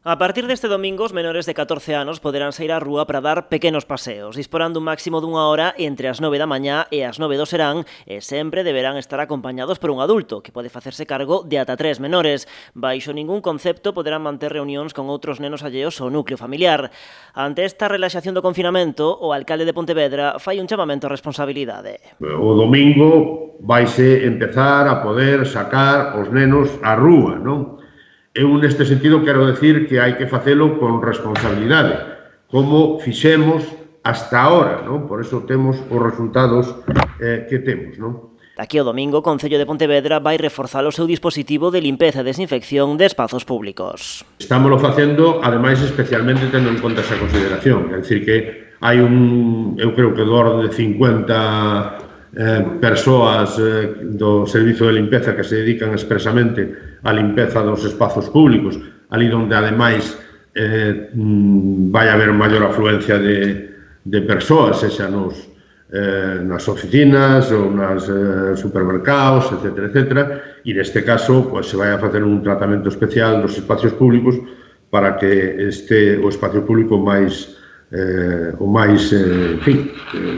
A partir deste domingo, os menores de 14 anos poderán sair á rúa para dar pequenos paseos, disporando un máximo dunha hora entre as 9 da mañá e as 9 do serán, e sempre deberán estar acompañados por un adulto, que pode facerse cargo de ata 3 menores. Baixo ningún concepto poderán manter reunións con outros nenos alleos ao núcleo familiar. Ante esta relaxación do confinamento, o alcalde de Pontevedra fai un chamamento á responsabilidade. O domingo vaise empezar a poder sacar os nenos á rúa, non? Eu, neste sentido, quero decir que hai que facelo con responsabilidade, como fixemos hasta ahora, non? Por iso temos os resultados que temos, non? Aquí o domingo, o Concello de Pontevedra vai reforzar o seu dispositivo de limpeza e desinfección de espazos públicos. Estámoslo facendo, ademais, especialmente tendo en conta esa consideración, é dicir que hai eu creo que do orden de 50 persoas do servizo de limpeza que se dedican expresamente á limpeza dos espazos públicos, ali onde ademais vai haber maior afluencia de persoas, sexa nas oficinas ou nas supermercados, etc. E neste caso se vai a facer un tratamento especial dos espacios públicos para que este o espacio público o máis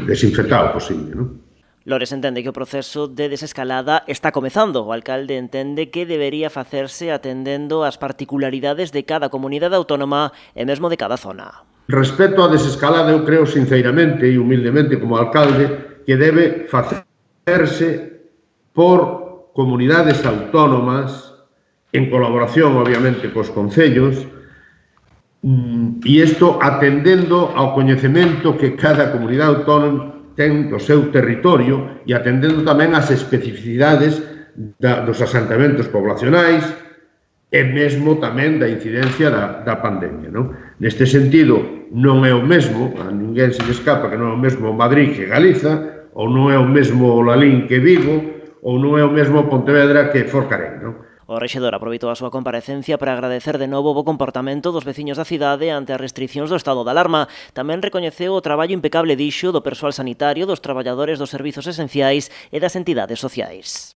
desinfectado posible, non? Lores entende que o proceso de desescalada está comezando. O alcalde entende que debería facerse atendendo ás particularidades de cada comunidade autónoma e mesmo de cada zona. Respecto á desescalada, eu creo sinceramente e humildemente como alcalde que debe facerse por comunidades autónomas en colaboración, obviamente, cos concellos, e isto atendendo ao coñecemento que cada comunidade autónoma ten do seu territorio e atendendo tamén as especificidades dos asentamentos poblacionais e mesmo tamén da incidencia da pandemia, non? Neste sentido, non é o mesmo, a ninguén se lle escapa que non é o mesmo Madrid que Galiza, ou non é o mesmo Lalín que Vigo, ou non é o mesmo Pontevedra que Forcarén, non? O rexedor aproveitou a súa comparecencia para agradecer de novo o bo comportamento dos veciños da cidade ante as restricións do estado de alarma. Tamén recoñeceu o traballo impecable, dixo, do persoal sanitario, dos traballadores dos servizos esenciais e das entidades sociais.